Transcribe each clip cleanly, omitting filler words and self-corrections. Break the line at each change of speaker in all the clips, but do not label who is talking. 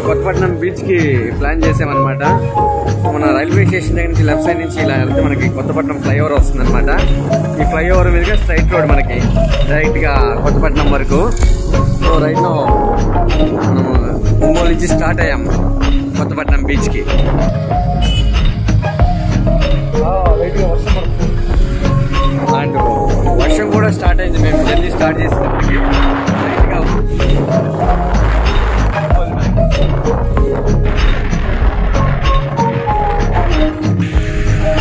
Kothapatnam beach కి plan చేసామన్నమాట. మన రైల్వే స్టేషన్ దగ్గర నుంచి లెఫ్ట్ సైడ్ నుంచి ఇలా వెళ్తే మనకి కొత్తపట్నం ఫ్లైఓవర్ వస్తుంది అనమాట. ఈ ఫ్లైఓవర్ మీదుగా స్ట్రైట్ రోడ్ మనకి డైరెక్ట్ గా కొత్తపట్నం వరకు. సో రైట్ నో మనము ఒంగోలు నుంచి స్టార్ట్ అయ్యాము కొత్తపట్నం బీచ్ కి. అండ్ వర్షం కూడా స్టార్ట్ అయింది. మేము జర్నీ స్టార్ట్ చేసినప్పటికీ రైట్గా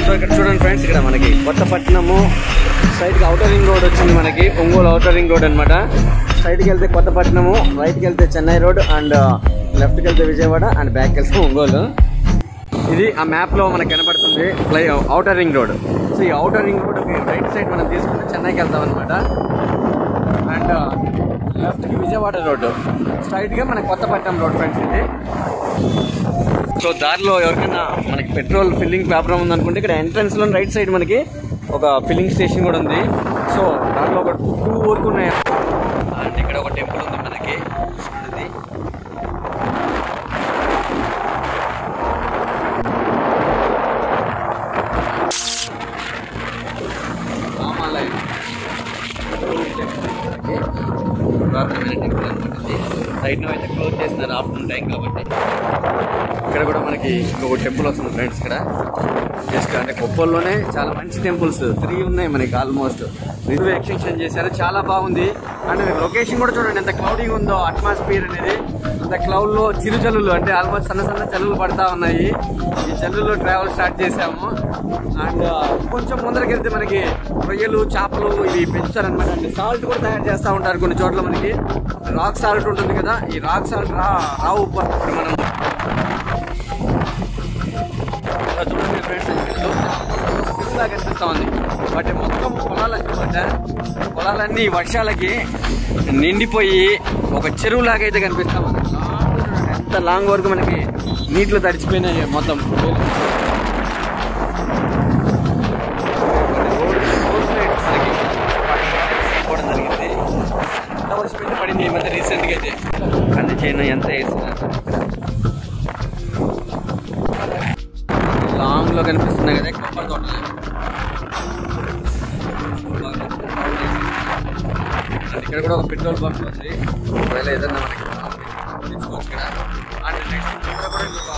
సో ఇక్కడ చూడండి ఫ్రెండ్స్, ఇక్కడ మనకి కొత్తపట్నము స్ట్రైట్గా అవుటర్ రింగ్ రోడ్ వచ్చింది మనకి. ఒంగోలు అవుటర్ రింగ్ రోడ్ అనమాట. స్ట్రైట్కి వెళ్తే కొత్తపట్నము, రైట్కి వెళ్తే చెన్నై రోడ్, అండ్ లెఫ్ట్కి వెళ్తే విజయవాడ, అండ్ బ్యాక్కి వెళ్తే ఒంగోలు. ఇది ఆ మ్యాప్ లో మనకు కనబడుతుంది అవుటర్ రింగ్ రోడ్. సో ఈ outer ring road right side మనం తీసుకుంటే చెన్నైకి వెళ్తాం అనమాట. అండ్ లెఫ్ట్ కి విజయవాడ రోడ్డు, స్ట్రైట్ గా మన కొత్తపట్నం రోడ్ ఫ్రెండ్స్ ఇది. సో దారిలో ఎవరికైనా మనకి పెట్రోల్ ఫిల్లింగ్ ప్రాబ్లం ఉందనుకుంటే ఇక్కడ ఎంట్రన్స్ లో రైట్ సైడ్ మనకి ఒక ఫిల్లింగ్ స్టేషన్ కూడా ఉంది. సో దాంట్లో ఒక 2 వరకు ఉన్నాయి. అండ్ ఇక్కడ ఒక టెంపుల్ ఉంది మనకి. రైట్ నో అయితే క్లోజ్ చేస్తున్నారు ఆఫ్టర్నూన్ టైం కాబట్టి. ఇక్కడ కూడా మనకి ఇంకొక టెంపుల్ వస్తుంది ఫ్రెండ్స్. ఇక్కడ జస్ట్ అంటే కొప్పల్లోనే చాలా మంచి టెంపుల్స్ 3 ఉన్నాయి మనకి. ఆల్మోస్ట్ రివ్యూ ఎక్స్టెన్షన్ చేశారు, చాలా బాగుంది. అండ్ లొకేషన్ కూడా చూడండి ఎంత క్లౌడింగ్ ఉందో. అట్మాస్ఫియర్ అనేది అంత క్లౌడ్ లో చిరుచల్లులు, అంటే ఆల్మోస్ట్ సన్న సన్న చల్లులు పడతా ఉన్నాయి. ఈ చల్లుల్లో ట్రావెల్ స్టార్ట్ చేసాము. అండ్ కొంచెం ముందరికి వెళ్తే మనకి రొయ్యలు, చేపలు ఇవి పెంచుతారనమాట. అంటే సాల్ట్ కూడా తయారు చేస్తూ ఉంటారు కొన్ని చోట్ల. మనకి రాక్ సాల్ట్ ఉంటుంది కదా, ఈ రాక్ సాల్ట్ రావు ఉప్పు మనం చూడండి ఫ్రెండ్స్. చెరువులా కనిపిస్తా ఉంది. బట్ మొత్తం పొలాలన్నీ వర్షాలకి నిండిపోయి ఒక చెరువులాగా అయితే కనిపిస్తా ఉంది. ఎంత లాంగ్ వరకు మనకి నీటిలో తడిచిపోయినాయి మొత్తం. జరిగింది ఎంత వర్షం అయితే పడింది ఈ మధ్య రీసెంట్గా అయితే. కంది చేను ఎంత వేస్తున్నారు లాంగ్ లో కనిపిస్తున్నాయి కదా కొబ్బరి తోటలు. ఇక్కడ కూడా ఒక పెట్రోల్ బంక్ ఉంది. ఒకవేళ ఏదన్నా మనకి తీసుకోవచ్చు ఇక్కడ. అండ్ నెక్స్ట్ ఇక్కడ కూడా ఒక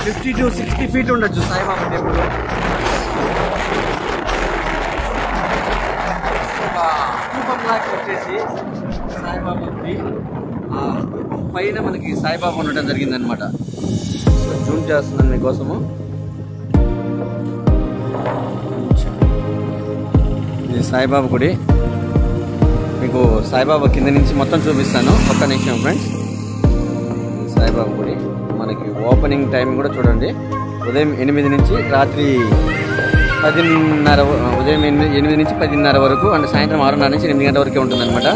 50 to 60 feet ఉండొచ్చు సాయిబాబా టెంపుల్. ఒక స్థూపంలాగా వచ్చేసి సాయిబాబాకి ఆ స్థూపం పైన మనకి సాయిబాబా ఉండటం జరిగిందనమాట. సో జూమ్ చేస్తున్నాను మీకోసము. ఇది సాయిబాబా గుడి. మీకు సాయిబాబా కింద నుంచి మొత్తం చూపిస్తాను. ఒక్క నిమిషం ఫ్రెండ్స్. సాయిబాబా గుడి మనకి ఓపెనింగ్ టైం కూడా చూడండి. ఉదయం 8 నుంచి రాత్రి 10:30, ఉదయం 8 నుంచి 10:30 వరకు. అండ్ సాయంత్రం 6:30 నుంచి 8 గంటల వరకే ఉంటుంది అనమాట.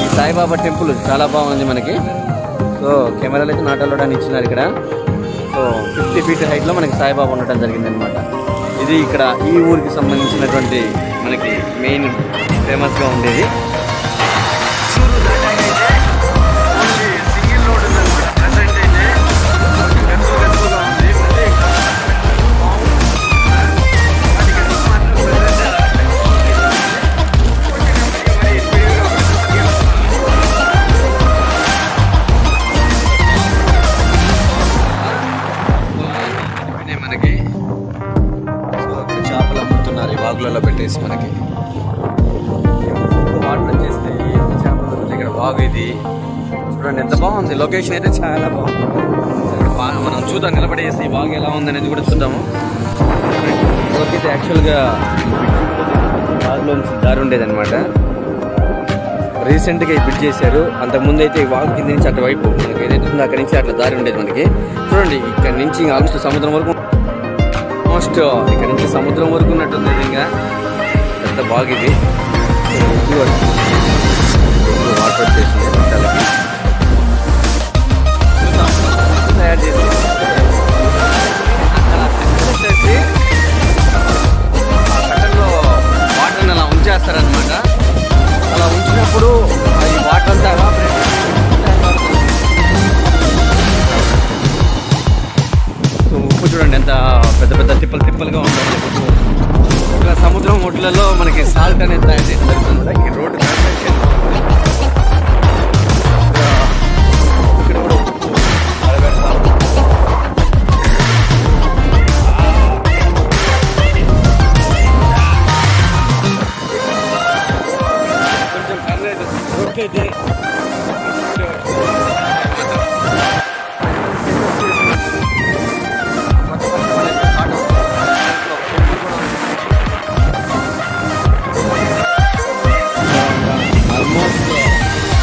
ఈ సాయిబాబా టెంపుల్ చాలా బాగుంది మనకి. సో కెమెరాలు అయితే నాట్ అలౌడ్ అని ఇచ్చినారు ఇక్కడ. సో 50 feet హైట్లో మనకి సాయిబాబా ఉండటం జరిగింది అనమాట. ఇది ఇక్కడ ఈ ఊరికి సంబంధించినటువంటి మనకి మెయిన్ ఫేమస్గా ఉండేది. వాగులలో పెట్టేసి మనకి వాటర్ వచ్చేస్తాయి. చేపలు ఇక్కడ వాగు ఇది చూడండి ఎంత బాగుంది. లొకేషన్ అయితే చాలా బాగుంది. మనం చూద్దాం, నిలబడేసి వాగు ఎలా ఉందనేది కూడా చూద్దాము. అయితే యాక్చువల్గా వాగులో నుంచి దారి ఉండేది అనమాట. రీసెంట్గా ఈ బ్రిడ్జ్ చేశారు. అంతకుముందు అయితే ఈ వాగు కింద నుంచి అటువైపు మనకి ఏదైతే ఉందో అక్కడి నుంచి అట్లా దారి ఉండేది మనకి. చూడండి ఇక్కడ నుంచి ఆల్మోస్ట్ సముద్రం వరకు, ఆల్మోస్ట్ ఇక్కడ నుంచి సముద్రం వరకు ఉన్నట్టుంది. ఇంకా ఎంత బాగుంది. వాటర్ వచ్చేసింది.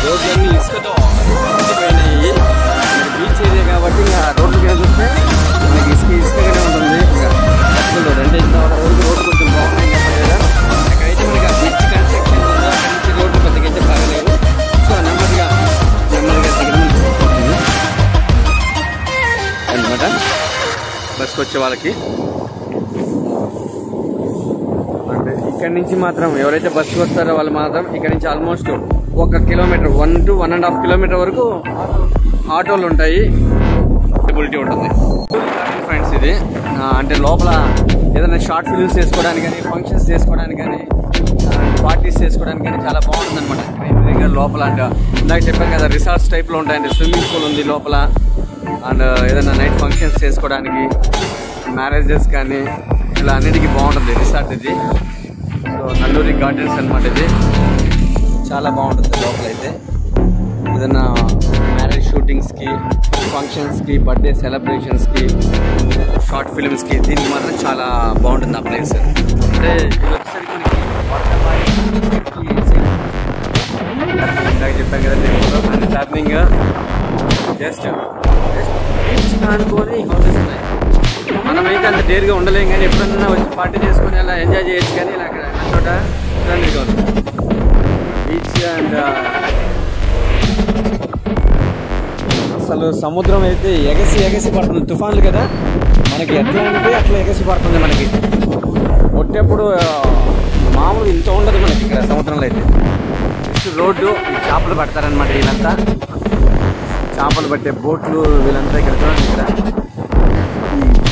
రోడ్లన్నీ ఇసుకతో పోయినాయి. బీచ్ ఏరియా కాబట్టి ఇంకా రోడ్లు కింద చూస్తే మనకి ఇసుకగానే ఉంటుంది. ఇంకా రోడ్ అంటే రోడ్డు కొంచెం బాగుంది కదా. ఎక్కడైతే మనకి ఆ బీచ్ కన్స్ట్రక్షన్ ఉందో అక్కడి నుంచి రోడ్లు పెద్దగైతే బాగలేదు. సో నెమ్మదిగా తగ్గడం అనమాట బస్కి వచ్చే వాళ్ళకి. అంటే ఇక్కడి నుంచి మాత్రం ఎవరైతే బస్సుకి వస్తారో వాళ్ళు మాత్రం ఇక్కడ నుంచి ఆల్మోస్ట్ 1 కిలోమీటర్ 1 to 1.5 కిలోమీటర్ వరకు ఆటోలు ఉంటాయి, అవైలబిలిటీ ఉంటుంది. ఫ్రెండ్స్ ఇది అంటే లోపల ఏదైనా షార్ట్ ఫిల్మ్స్ చేసుకోవడానికి కానీ, ఫంక్షన్స్ చేసుకోవడానికి కానీ, పార్టీస్ చేసుకోవడానికి కానీ చాలా బాగుంటుంది అనమాట. ఇంటి లోపల అంటే ఇందాక చెప్పాను కదా రిసార్ట్స్ టైప్లో ఉంటాయండి. స్విమ్మింగ్ పూల్ ఉంది లోపల. అండ్ ఏదైనా నైట్ ఫంక్షన్స్ చేసుకోవడానికి, మ్యారేజెస్ కానీ ఇలా అన్నిటికీ బాగుంటుంది రిసార్ట్ ఇది. సో నల్లూరి గార్డెన్స్ అనమాట ఇది. చాలా బాగుంటుంది లోపలైతే. ఏదైనా మ్యారేజ్ షూటింగ్స్కి, ఫంక్షన్స్కి, బర్త్డే సెలబ్రేషన్స్కి, షార్ట్ ఫిల్మ్స్కి దీనికి మాత్రం చాలా బాగుంటుంది ఆ ప్లేస్. అంటే ఇది వచ్చేసరికి ఇందాక చెప్పాను కదండి. అండ్ టర్నింగ్ జస్ట్ అనుకొని హౌసెస్ ఉన్నాయి. మనమైతే అంత డేర్గా ఉండలేం కానీ ఎప్పుడన్నా వచ్చి పార్టీ చేసుకొని అలా ఎంజాయ్ చేయొచ్చు. కానీ ఇలా అక్కడ చోట ఫ్రెండ్లీగా ఉంది బీచ్. అండ్ అసలు సముద్రం అయితే ఎగసి పడుతుంది. తుఫాన్లు కదా మనకి, ఎట్లా అంటే అట్లా ఎగసి పడుతుంది మనకి. కొట్టేప్పుడు మామూలు ఇంత ఉండదు మనకి ఇక్కడ సముద్రంలో అయితే. జస్ట్ రోడ్డు చేపలు పడతారనమాట వీళ్ళంతా. చేపలు పట్టే బోట్లు వీళ్ళంతా ఇక్కడ చూడండి. ఇక్కడ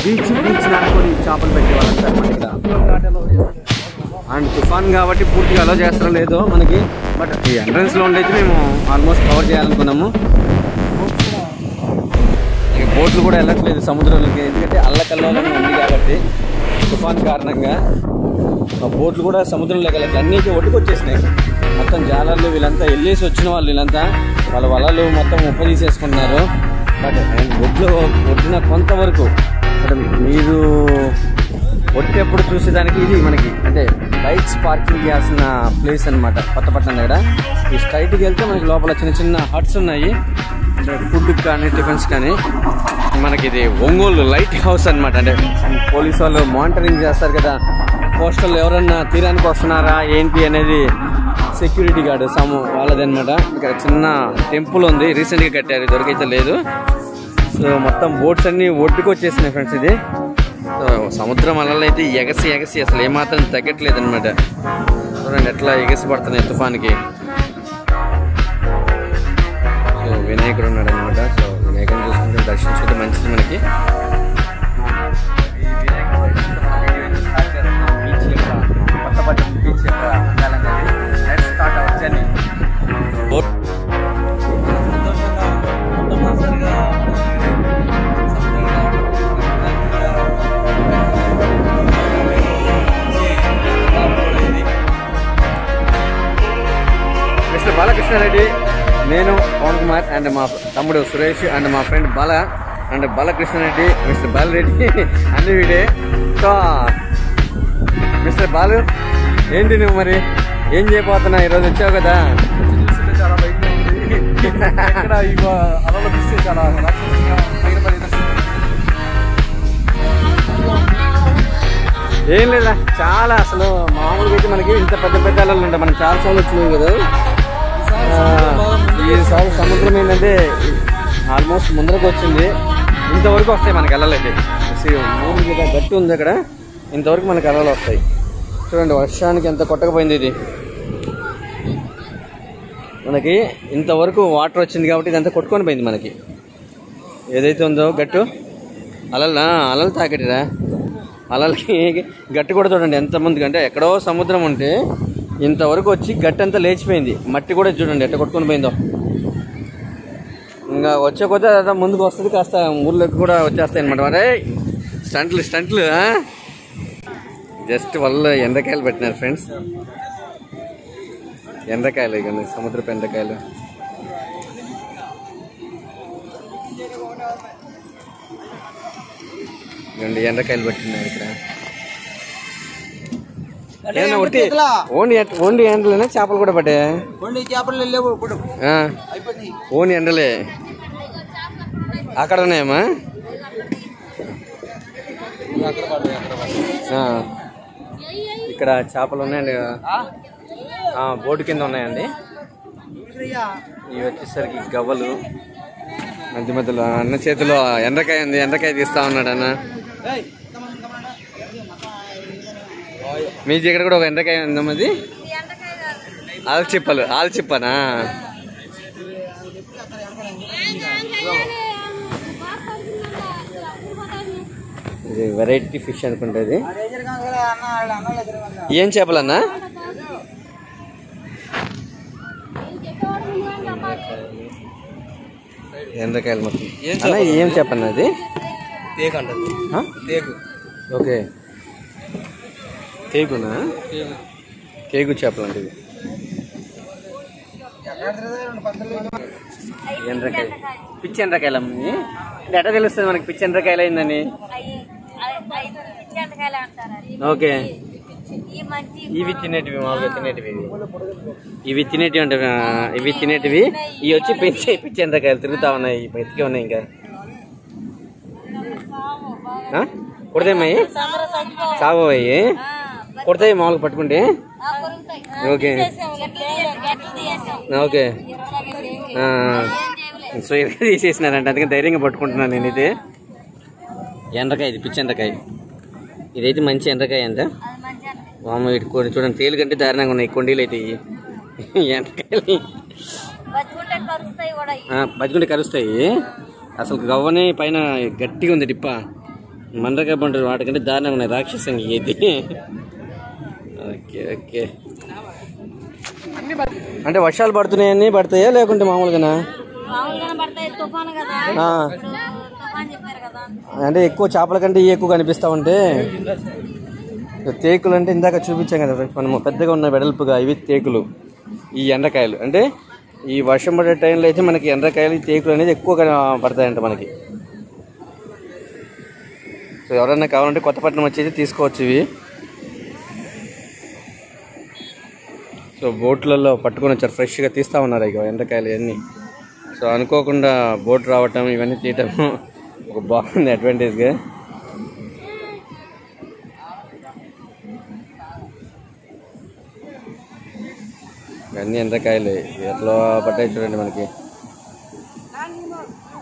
బీచ్ అనుకొని చేపలు పెట్టే వాళ్ళంతా అనమాట ఇక్కడ. అండ్ తుఫాన్ కాబట్టి పూర్తిగా అలో చేస్తారో లేదో మనకి, బట్ ఈ ఎంట్రన్స్లో ఉండైతే మేము ఆల్మోస్ట్ కవర్ చేయాలనుకున్నాము. ఇక బోట్లు కూడా వెళ్ళట్లేదు సముద్రంలోకి, ఎందుకంటే అల్లకల్లోనే ఉంది కాబట్టి తుఫాన్ కారణంగా ఆ బోట్లు కూడా సముద్రంలోకి వెళ్ళట్లేదు. అన్నీ ఒడ్డుకొచ్చేసినాయి మొత్తం. జాలర్లు వీళ్ళంతా వెళ్ళేసి వచ్చిన వాళ్ళు వీళ్ళంతా వాళ్ళ వలలు మొత్తం తీసేసుకుంటున్నారు. బట్ ఒడ్డున కొంతవరకు అంటే మీరు ఒట్టెప్పుడు చూసేదానికి ఇది మనకి అంటే బైక్స్ పార్కింగ్ చేయాల్సిన ప్లేస్ అనమాట కొత్తపట్నం దగ్గర. ఈ స్ట్రైట్కి వెళ్తే మనకి లోపల చిన్న హట్స్ ఉన్నాయి. అంటే ఫుడ్కి కానీ, టిఫిన్స్ కానీ. మనకి ఇది ఒంగోలు లైట్ హౌస్ అనమాట. అంటే పోలీసు వాళ్ళు మానిటరింగ్ చేస్తారు కదా, కోస్టల్ ఎవరన్నా తీరానికి వస్తున్నారా ఏంటి అనేది సెక్యూరిటీ గార్డు వాళ్ళది అనమాట. ఇక్కడ చిన్న టెంపుల్ ఉంది, రీసెంట్గా కట్టారు, ఇదివరకైతే లేదు. సో మొత్తం బోట్స్ అన్నీ ఒడ్డుకు వచ్చేసినాయి ఫ్రెండ్స్. ఇది సముద్రం అలలు అయితే ఎగసి అసలు ఏమాత్రం తగ్గట్లేదు అనమాట. చూడండి ఎట్లా ఎగసి పడుతున్నాయి తుఫాన్కి. సో వినాయకుడు ఉన్నాడు అనమాట. సో వినాయకుడిని చూసుకుంటే దర్శించుకుంటే మంచిది మనకి. బీచ్ యొక్క కొత్తపట్నం బీచ్ యొక్క అందాలనేది let's start our journey. Mister Balakrishna Reddy, నేను పవన్ కుమార్ అండ్ మా తమ్ముడు సురేష్ అండ్ మా ఫ్రెండ్ బాలకృష్ణారెడ్డి, మిస్టర్ బాలరెడ్డి అన్ని వీడే. సో మిస్టర్ బాలు, ఏంటి నువ్వు మరి ఏం చేయబోతున్నా? ఈరోజు వచ్చావు కదా.
చాలా బయటనే ఉంది. అలలో తీస్తే చాలా
ఏం లేదా, చాలా అసలు మామూలుగా అయితే మనకి ఇంత పెద్ద అలలు ఉంటాయి. మనం చాలా సార్లు వచ్చినాం కదా. ఈసారి సముద్రం ఏంటంటే ఆల్మోస్ట్ ముందరకు వచ్చింది. ఇంతవరకు వస్తాయి మనకి అలలు అయితే. మామూలుగా గట్టి ఉంది అక్కడ, ఇంతవరకు మనకి అలలు వస్తాయి. చూడండి వర్షానికి ఎంత కొట్టకపోయింది ఇది. మనకి ఇంతవరకు వాటర్ వచ్చింది కాబట్టి ఇదంతా కొట్టుకొని పోయింది మనకి. ఏదైతే ఉందో గట్టు అలలు తాకటిరా. అలలకి గట్టి కూడా చూడండి ఎంతమంది అంటే ఎక్కడో సముద్రం ఉంటే ఇంతవరకు వచ్చి గట్టి అంతా లేచిపోయింది. మట్టి కూడా చూడండి ఎట్ట కొట్టుకొని పోయిందో. ఇంకా వచ్చే కొద్ది అదా ముందుకు వస్తుంది, కాస్త ఊర్లోకి కూడా వచ్చేస్తాయి అనమాట. మరే స్టంట్లు జస్ట్ వాళ్ళు ఎండ్రకాయలు పెట్టినారు ఫ్రెండ్స్. ఎండ్రకాయలు ఇక సముద్రపు ఎండ్రకాయలు. ఎండ్రకాయలు పట్టినాయి ఇక్కడ. ఓన్లీ ఎండలేనా చేపలు కూడా పట్టే? ఓన్లీ ఎండలే. అక్కడ ఉన్నాయమ్మా? ఇక్కడ చేపలు ఉన్నాయండి, బోటు కింద ఉన్నాయండి. ఇవి వచ్చేసరికి గవ్వలు. మధ్య మధ్యలో అన్న చేతిలో ఎండ్రకాయ ఉంది, ఎండ్రకాయ తీస్తా ఉన్నాడు అన్న. మీ దగ్గర కూడా ఒక ఎండ్రకాయ ఉందమ్మా. అది ఆల్చిప్పనా? ఇది వెరైటీ ఫిష్ అనుకుంటుంది. ఏం చేపలన్నా? ఎండ్రకాయలు మొత్తం. అన్నా ఏం చెప్పన్నా అది? ఓకే, కేకునా? కేకు చేపలు అంటే ఇది. ఎండ్రకాయ, పిచ్చి ఎండ్రకాయలు అమ్మి. ఎట్లా తెలుస్తుంది మనకి పిచ్చి ఎండ్రకాయలు అయిందని? ఓకే, ఇవి తినేటివి, మామూలుగా తినేటివి. ఇవి తినేటివి అంటే ఇవి తినేటివి. ఇవి వచ్చి పిచ్చి ఎండ్రకాయలు తిరుగుతా ఉన్నాయి, ఎత్తికే ఉన్నాయి. ఇంకా కుడతాయి, సాగోయి కుడతాయి మామూలుగా పట్టుకుంటే. ఓకే ఓకే, సో తీసేసినారంటే అందుకని ధైర్యంగా పట్టుకుంటున్నాను నేను. ఇది ఎండ్రకాయ, ఇది పిచ్చి ఎండ్రకాయ. ఇదైతే మంచి ఎండ్రకాయ అంట. మామ వీటి కొన్ని చూడండి, తేలు కంటే దారుణంగా ఉన్నాయి కొండీలు అయితే. ఎండ్రకాయలు బతుకుంటే కరుస్తాయి. అసలు గవ్వని పైన గట్టిగా ఉంది డిప్ప. మండ్రకాయ పండు వాటికంటే దారుణంగా ఉన్నాయి, రాక్షసంగా ఇది. ఓకే ఓకే, అంటే వర్షాలు పడుతున్నాయని పడతాయా లేకుంటే మామూలుగానా? అంటే ఎక్కువ చేపల కంటే ఎక్కువ కనిపిస్తా ఉంటే. తేకులు అంటే ఇందాక చూపించాం కదా మనము, పెద్దగా ఉన్న వెడల్పుగా. ఇవి తేకులు. ఈ ఎండ్రకాయలు అంటే ఈ వర్షం పడే టైంలో అయితే మనకి ఎండ్రకాయలు, తేకులు అనేది ఎక్కువ పడతాయంట మనకి. సో ఎవరైనా కావాలంటే కొత్తపట్నం వచ్చేసి తీసుకోవచ్చు ఇవి. సో బోట్లలో పట్టుకొని వచ్చారు, ఫ్రెష్గా తీస్తూ ఉన్నారు ఇక ఎండ్రకాయలు ఇవన్నీ. సో అనుకోకుండా బోట్ రావటం, ఇవన్నీ తీయటం ఒక బాగుంది అడ్వాంటేజ్గా. ఇవన్నీ ఎండ్రకాయలు ఎట్లా పట్టాయి చూడండి మనకి.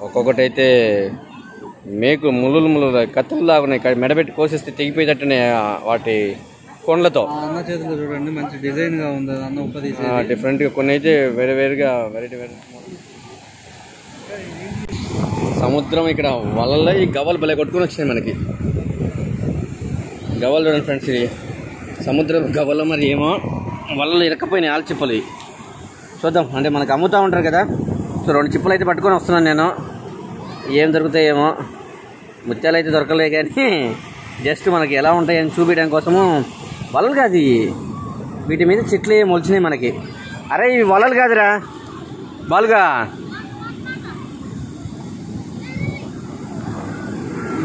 ఒక్కొక్కటి అయితే మేకు ముళ్ళు కత్తులు ఉన్నాయి, మెడబెట్టి కోసిస్తే తెగిపోయేటట్టునే వాటి కొండలతో.
అన్న చేతిలో చూడండి, మంచి డిజైన్ గా ఉంది అన్న. ఉపది
డిఫరెంట్ గా కొన్ని అయితే వేరుగా వెరైటీ. సముద్రం ఇక్కడ వలల్లో ఈ గవ్వలు భలే కొట్టుకుని వచ్చినాయి మనకి. గవ్వలు చూడండి ఫ్రెండ్స్, ఇది సముద్రం గవ్వలు. మరి ఏమో వలలు ఇరకపోయినాయి, ఆల్చిప్పలు. చూద్దాం, అంటే మనకు అమ్ముతూ ఉంటారు కదా. సో 2 చిప్పలు అయితే పట్టుకొని వస్తున్నాను నేను. ఏం దొరుకుతాయేమో. ముత్యాలు అయితే దొరకలే కానీ జస్ట్ మనకి ఎలా ఉంటాయని చూపించడం కోసము. వలలు కాదు, వీటి మీద చెట్లు మొలిచినాయి మనకి. అరే ఇవి వలలు కాదురా బాలుగా,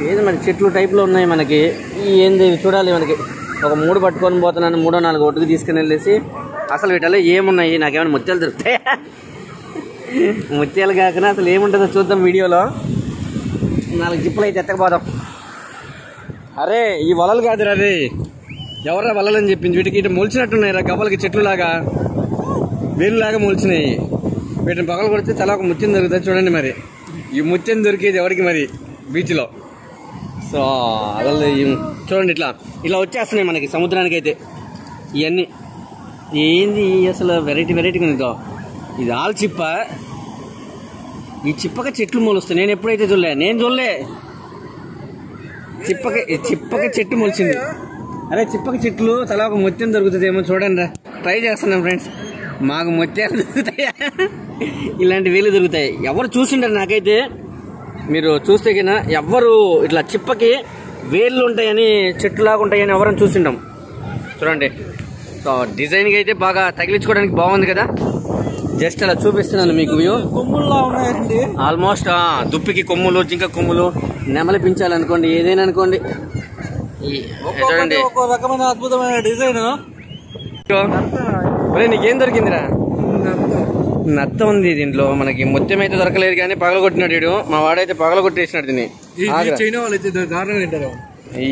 ఏది మరి చెట్లు టైప్లో ఉన్నాయి మనకి. ఏంది చూడాలి మనకి. ఒక 3 పట్టుకొని పోతున్నాను, 3-4 ఒట్టుకు తీసుకుని వెళ్ళేసి అసలు వీటిలో ఏమున్నాయి, నాకేమైనా ముత్యాలు దొరుకుతాయా? ముత్యాలు కాకుండా అసలు ఏముంటుందో చూద్దాం వీడియోలో. 4 జిప్పులు అయితే ఎత్తకపోదాం. అరే ఈ వలలు కాదురా, రే ఎవరా వలలని చెప్పింది. వీటికి ఇటు మొలిచినట్టున్నాయి రా, గవ్వలకి చెట్లులాగా వేలులాగా మొలిచినాయి. వీటిని పగలు కొడితే చాలా ఒక ముత్యం దొరుకుతుంది చూడండి. మరి ఈ ముత్యం దొరికేది ఎవరికి మరి బీచ్లో. సో అసలు చూడండి, ఇలా వచ్చేస్తున్నాయి మనకి సముద్రానికి అయితే ఇవన్నీ. ఏంది అసలు వెరైటీగా ఉందో. ఇది ఆల్చిప్ప. ఈ చిప్పక చెట్లు మొలుస్తాయి. నేను ఎప్పుడైతే చూడలే చిప్పక చెట్టు మొలిచింది. అరే చిప్పక చెట్లు తలా ఒక ముత్యం దొరుకుతుందేమో చూడండి రా. ట్రై చేస్తున్నాం ఫ్రెండ్స్. మాకు ముత్యాలు దొరుకుతాయా? ఇలాంటి వేలు దొరుకుతాయి. ఎవరు చూసిండారు? నాకైతే మీరు చూస్తే కన్నా ఎవ్వరు ఇట్లా చిప్పకి వేళ్ళు ఉంటాయని, చెట్టులాగా ఉంటాయని ఎవరైనా చూసిండాం. చూడండి, సో డిజైన్గా అయితే బాగా తగిలించుకోవడానికి బాగుంది కదా. జస్ట్ అలా చూపిస్తున్నాను మీకు వ్యూ.
కొమ్ముల్లా ఉన్నాయండి
ఆల్మోస్ట్ దుప్పికి కొమ్ములు, జింక కొమ్ములు, నెమలి పించాలనుకోండి, ఏదైనా అనుకోండి. చూడండి
ఒక రకమైన అద్భుతమైన డిజైన్.
నీకేం దొరికిందిరా? నత్త ఉంది దీంట్లో. మనకి మొత్తం అయితే దొరకలేదు కానీ పగలగొట్టినాడు వీడు. మా వాడైతే పగలగొట్టేసినాడు దీన్ని.
చైనా వాళ్ళు అయితే దారుణంగా తింటారు.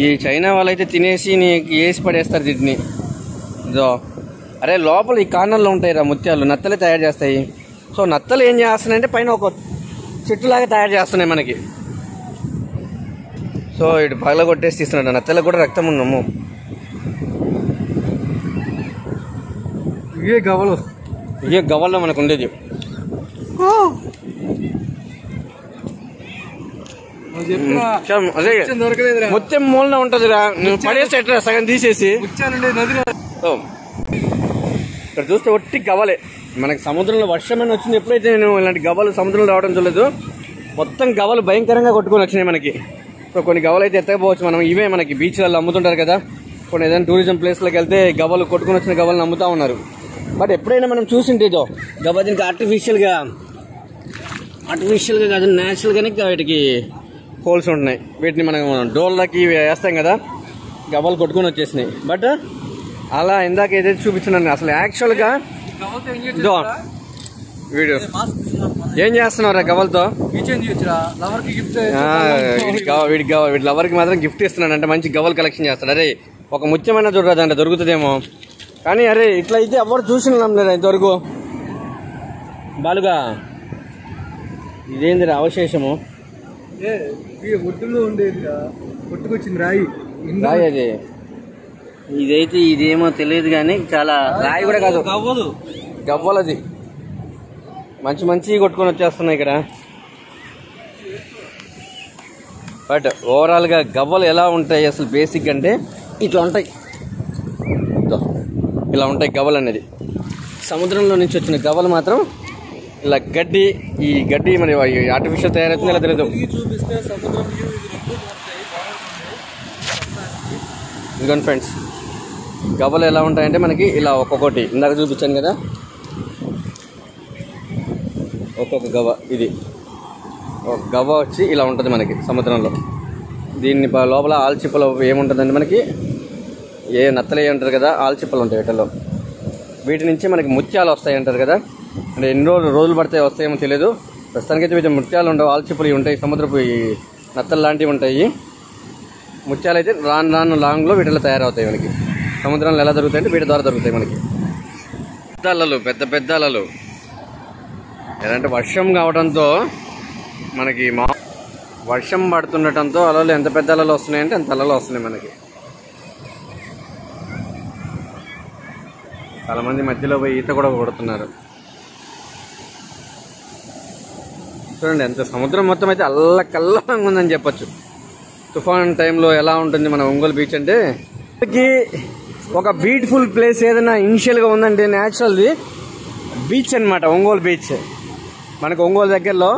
ఈ చైనా వాళ్ళైతే తినేసి నీకు వేసి పడేస్తారు దీన్ని. ఇదో అరే లోపల ఈ కార్నర్లో ఉంటాయి రా ముత్యాలు, నత్తలే తయారు చేస్తాయి. సో నత్తలు ఏం చేస్తున్నాయంటే పైన ఒక చెట్టులాగా తయారు చేస్తున్నాయి మనకి. సో ఇటు పగల కొట్టేసి తీస్తున్నాడు. నత్తలకు కూడా రక్తం ఉన్నాము.
ఇవే గవలు,
ఇవే గవల్లో మనకు ఉండేది. అదే మొత్తం మూలన ఉంటదిరా, నువ్వు పడేసేట్రా సగం తీసేసి. ఇక్కడ చూస్తే ఒట్టి గవలే. మనకి సముద్రంలో వర్షమైన వచ్చింది. ఎప్పుడైతే నేను ఇలాంటి గవలు సముద్రంలో రావడం చూడలేదు. మొత్తం గవలు భయంకరంగా కొట్టుకొని వచ్చినాయి మనకి. సో కొన్ని గవలు అయితే ఎత్తకపోవచ్చు మనం. ఇవే మనకి బీచ్లలో అమ్ముతుంటారు కదా, కొన్ని ఏదైనా టూరిజం ప్లేస్లోకి వెళ్తే గవలు కొట్టుకొని వచ్చిన గవలను అమ్ముతా ఉన్నారు. బట్ ఎప్పుడైనా మనం చూసింటేదో గవ దీనికి ఆర్టిఫిషియల్గా కాదు, న్యాచురల్గానే వీటికి హోల్స్ ఉంటున్నాయి. వీటిని మనం డోర్లకి వేస్తాం కదా, గవ్వలు కొట్టుకొని వచ్చేసినాయి. బట్ అలా ఇందాక ఏదైతే చూపించున్నాను అసలు యాక్చువల్గా ఇదో వీడియో ఏం చేస్తున్నారా గవ్వలతో? వీడి లవర్కి మాత్రం గిఫ్ట్ ఇస్తున్నాడు. అంటే మంచి గవ్వలు కలెక్షన్ చేస్తాడు. అరే ఒక ముత్యమైన చూడరాదు అంటే దొరుకుతుందేమో కానీ అరే ఇట్లా అయితే ఎవరు చూసినాం లేదా ఇంతవరకు. బాలుగా ఇదేంది అవశేషము?
ఒడ్డులో ఉండేది, కొట్టుకొచ్చింది రాయి.
రాయి అది. ఇదైతే ఇదేమో తెలియదు కానీ చాలా రాయి కూడా కాదు, గవ్వలది. మంచి మంచి కొట్టుకొని వచ్చేస్తున్నాయి ఇక్కడ. బట్ ఓవరాల్ గా గవ్వలు ఎలా ఉంటాయి అసలు బేసిక్ అంటే ఇట్లా ఉంటాయి. ఇలా ఉంటాయి గవ్వలు అనేది. సముద్రంలో నుంచి వచ్చిన గవ్వలు మాత్రం ఇలా గడ్డి, ఈ గడ్డి మరి ఆర్టిఫిషియల్ తయారవుతుంది ఇలా తెలియదు. ఇదిగోండి ఫ్రెండ్స్, గవ్వలు ఎలా ఉంటాయంటే మనకి ఇలా ఒక్కొక్కటి ఇందాక చూపించాను కదా, ఒక్కొక్క గవ్వ. ఇది ఒక గవ్వ వచ్చి ఇలా ఉంటుంది మనకి సముద్రంలో. దీన్ని లోపల ఆల్చిప్పలు ఏముంటుందంటే మనకి ఏ నత్తలు ఉంటారు కదా, ఆల్చిప్పలు ఉంటాయి వీటిలో. వీటి నుంచి మనకి ముత్యాలు వస్తాయి అంటారు కదా. అంటే ఎన్ని రోజులు పడితే వస్తాయేమో తెలియదు. ప్రస్తుతానికైతే వీటి ముత్యాలు ఉండవు, ఆల్చిప్పలు ఉంటాయి. సముద్రపు ఈ నత్తలు లాంటివి ఉంటాయి. ముత్యాలు అయితే రాను లాంగ్లో వీటిలో తయారవుతాయి మనకి. సముద్రంలో ఎలా దొరుకుతాయంటే వీటి ద్వారా దొరుకుతాయి మనకి. పెద్ద అలలు, పెద్ద పెద్ద అలలు. ఎలాంటి వర్షం కావడంతో మనకి వర్షం పడుతుండటంతో అలలు ఎంత పెద్ద అలలు వస్తున్నాయంటే అంత అలలు వస్తున్నాయి మనకి. చాలామంది మధ్యలో పోయి ఈత కూడా కొడుతున్నారు. చూడండి ఎంత సముద్రం మొత్తం అయితే అల్లకల్లంగా ఉందని చెప్పొచ్చు. తుఫాన్ టైంలో ఎలా ఉంటుంది మన ఒంగోలు బీచ్ అంటే, ఒక బ్యూటిఫుల్ ప్లేస్ ఏదైనా ఇనిషియల్గా ఉందంటే న్యాచురల్ది బీచ్ అనమాట. ఒంగోలు బీచ్ మనకు ఒంగోలు దగ్గరలో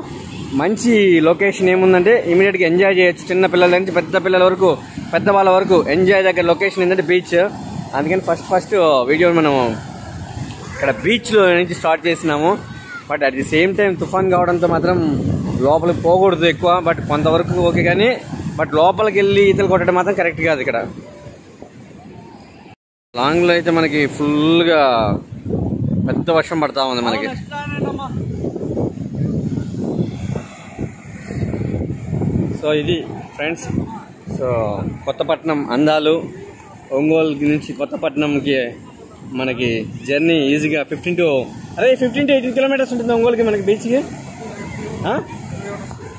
మంచి లొకేషన్ ఏముందంటే ఇమీడియట్గా ఎంజాయ్ చేయొచ్చు. చిన్న పిల్లల నుంచి పెద్ద పిల్లల వరకు, పెద్దవాళ్ళ వరకు ఎంజాయ్ దగ్గర లొకేషన్ ఏంటంటే బీచ్. అందుకని ఫస్ట్ వీడియో మనం ఇక్కడ బీచ్లో నుంచి స్టార్ట్ చేసినాము. But at the same time తుఫాన్ కావడంతో మాత్రం లోపలికి పోకూడదు ఎక్కువ. బట్ కొంతవరకు ఓకే కానీ బట్ లోపలికి వెళ్ళి ఈతలు కొట్టడం మాత్రం కరెక్ట్ కాదు. ఇక్కడ లాంగ్లో అయితే మనకి ఫుల్గా పెద్ద వర్షం పడతా ఉంది మనకి. సో ఇది ఫ్రెండ్స్, సో కొత్తపట్నం అందాలు. ఒంగోలు నుంచి కొత్తపట్నంకి మనకి జర్నీ ఈజీగా 15 to 18 కిలోమీటర్స్ ఉంటుంది ఒంగోలుకి. మనకి బీచ్కి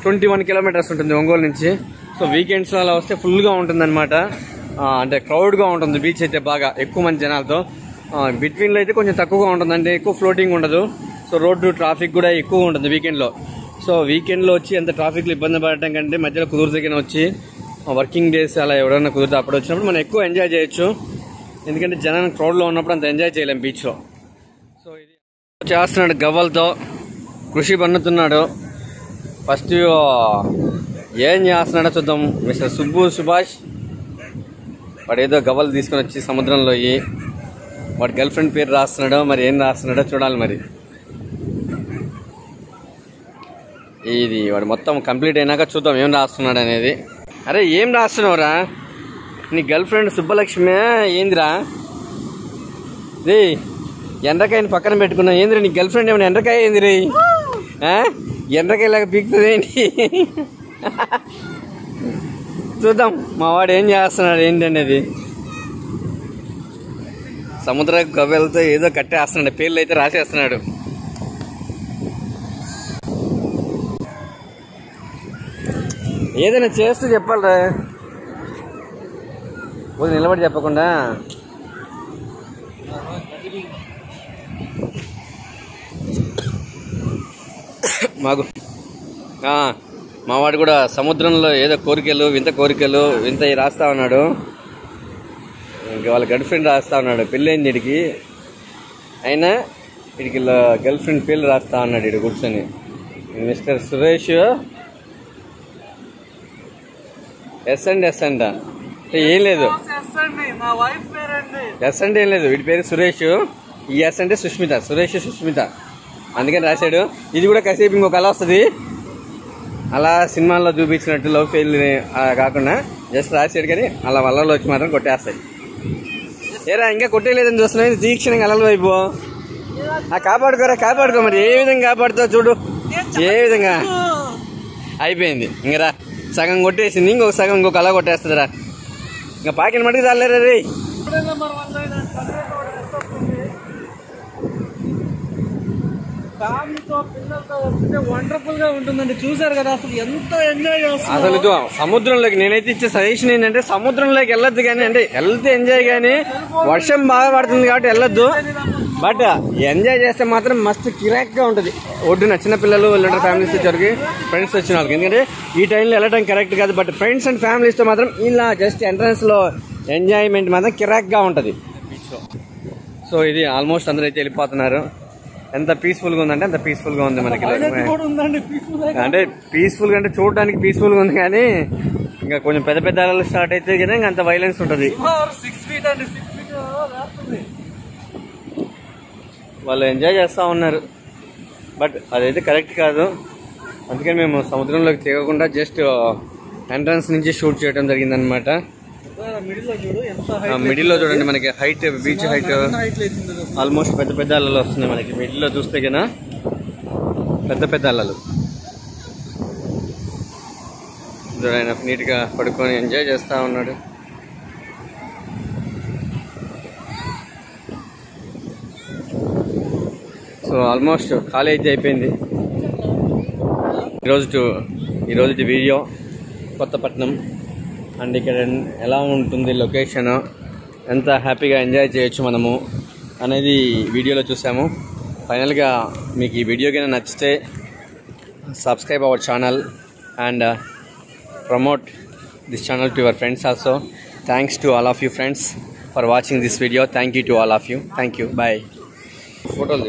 21 కిలోమీటర్స్ ఉంటుంది ఒంగోలు నుంచి. సో వీకెండ్స్లో అలా వస్తే ఫుల్గా ఉంటుంది అనమాట. అంటే క్రౌడ్గా ఉంటుంది బీచ్ అయితే, బాగా ఎక్కువ మంది జనాలతో. బిట్వీన్లో అయితే కొంచెం తక్కువగా ఉంటుంది, అంటే ఎక్కువ ఫ్లోటింగ్ ఉండదు. సో రోడ్డు ట్రాఫిక్ కూడా ఎక్కువ ఉంటుంది వీకెండ్లో. సో వీకెండ్లో వచ్చి ఎంత ట్రాఫిక్లో ఇబ్బంది పడటం కంటే మధ్యలో కుదురుతగిన వచ్చి వర్కింగ్ డేస్ అలా ఎవరైనా కుదిరితే అప్పుడు వచ్చినప్పుడు మనం ఎక్కువ ఎంజాయ్ చేయొచ్చు. ఎందుకంటే జనం క్రౌడ్లో ఉన్నప్పుడు అంత ఎంజాయ్ చేయలేం బీచ్లో. సో ఇది చేస్తున్నాడు గవ్వలతో, కృషి పన్నుతున్నాడు. ఫస్ట్ ఏం చేస్తున్నాడో చూద్దాం. మిస్టర్ సుభాష్ వాడు ఏదో గవ్వలు తీసుకొని వచ్చి సముద్రంలో వాడి గర్ల్ ఫ్రెండ్ పేరు రాస్తున్నాడో మరి ఏం రాస్తున్నాడో చూడాలి. మరి ఇది వాడు మొత్తం కంప్లీట్ అయినాక చూద్దాం ఏం రాస్తున్నాడు అనేది. అరే ఏం రాస్తున్నావురా? నీ గర్ల్ ఫ్రెండ్ సుబ్బలక్ష్మి ఏందిరా? రే ఎండ్రకాయని పక్కన పెట్టుకున్నా. ఏందిరా నీ గర్ల్ ఫ్రెండ్ ఏమైనా ఎండ్రకాయ ఏంది రే? ఎండ్రకాయలాగా పీకుతుంది ఏంటి? చూద్దాం మా వాడు ఏం చేస్తున్నాడు ఏంటి అనేది. సముద్ర గవ్వెలతో ఏదో కట్టేస్తున్నాడు, పేర్లు అయితే రాసేస్తున్నాడు. ఏదైనా చేస్తూ చెప్పాలరా, పోయి నిలబడి చెప్పకుండా. మాకు మావాడు కూడా సముద్రంలో ఏదో కోరికలు వింత రాస్తా ఉన్నాడు. ఇంకా వాళ్ళ గర్ల్ ఫ్రెండ్ రాస్తా ఉన్నాడు. పెళ్ళైంది వీడికి, అయినా వీడికి గర్ల్ ఫ్రెండ్ పేర్లు రాస్తా ఉన్నాడు వీడు కూర్చొని. మిస్టర్ సురేష్ ఎస్ అంట. ఏం లేదు, ఎస్ అంటే ఏం లేదు. వీడి పేరు సురేష్, ఈ ఎస్ అంటే సుష్మిత, సురేష్ సుష్మిత అందుకని రాశాడు. ఇది కూడా కాసేపు ఇంకొక కళ వస్తుంది, అలా సినిమాల్లో చూపించినట్టు లవ్ ఫెయిల్ కాకుండా జస్ట్ రాశాడు. కానీ అలా వలలో వచ్చి మాత్రం కొట్టేస్తాయి. ఏరా ఇంకా కొట్టేయలేదని చూస్తున్నాయి, తీక్షణంగా అలలు వైపు కాపాడుకో. మరి ఏ విధంగా కాపాడుతావు చూడు, ఏ విధంగా అయిపోయింది. ఇంకరా సగం కొట్టేసింది, ఇంకొక అలా కొట్టేస్తుందిరా. ఇంకా పాకిన మటుకు చాలేరా రే.
ఫ్యామిలీతో పిల్లలతో వస్తుంటే వండర్ఫుల్ గా ఉంటుందండి. చూసారు కదా అసలు ఎంత ఎంజాయ్ చేస్తారు.
అసలు సముద్రంలోకి నేనైతే ఇచ్చే సజెషన్ ఏంటంటే సముద్రంలోకి వెళ్ళొద్దు, కానీ అంటే వెళ్తే ఎంజాయ్, కానీ వర్షం బాగా పడుతుంది కాబట్టి వెళ్ళొద్దు. బట్ ఎంజాయ్ చేస్తే మాత్రం మస్తు కిరాక్ గా ఉంటుంది. ఒడ్డున చిన్నపిల్లలు వెళ్ళారు, ఫ్యామిలీస్ వచ్చేసరికి ఫ్రెండ్స్ వచ్చిన వాళ్ళకి. ఎందుకంటే ఈ టైంలో వెళ్ళడం కరెక్ట్ కాదు. బట్ ఫ్రెండ్స్ అండ్ ఫ్యామిలీస్తో మాత్రం ఇలా జస్ట్ ఎంట్రన్స్ లో ఎంజాయ్మెంట్ మాత్రం కిరాక్ గా ఉంటుంది. సో ఇది ఆల్మోస్ట్ అందరూ అయితే వెళ్ళిపోతున్నారు. ఎంత పీస్ఫుల్ గా ఉందంటే అంత పీస్ఫుల్ గా ఉంది మనకి. అంటే పీస్ఫుల్ గా అంటే చూడడానికి పీస్ఫుల్ గా ఉంది, కానీ ఇంకా కొంచెం పెద్ద అలలు స్టార్ట్ అయితే కదా ఇంకా అంత వైలెన్స్ ఉంటుంది. వాళ్ళు ఎంజాయ్ చేస్తూ ఉన్నారు, బట్ అదైతే కరెక్ట్ కాదు. అందుకని మేము సముద్రంలోకి తిరగకుండా జస్ట్ ఎంట్రన్స్ నుంచి షూట్ చేయడం జరిగిందనమాట. మిడిల్లో చూడండి మనకి హైట్, బీచ్ హైట్ ఆల్మోస్ట్ పెద్ద అలలు వస్తున్నాయి మనకి. మిడిల్లో చూస్తే కన్నా పెద్ద అలలు. ఆయన నీట్ గా పడుకొని ఎంజాయ్ చేస్తా ఉన్నాడు. సో ఆల్మోస్ట్ ఖాళీ అయితే అయిపోయింది ఈరోజు వీడియో. కొత్తపట్నం అండ్ ఇక్కడ ఎలా ఉంటుంది లొకేషన్, ఎంత హ్యాపీగా ఎంజాయ్ చేయొచ్చు మనము అనేది వీడియోలో చూసాము. ఫైనల్గా మీకు ఈ వీడియో కన్నా నచ్చితే subscribe our channel and promote this channel to your friends also. Thanks to all of you friends for watching this video. Thank you to all of you. Thank you. Bye. ఫోటోలు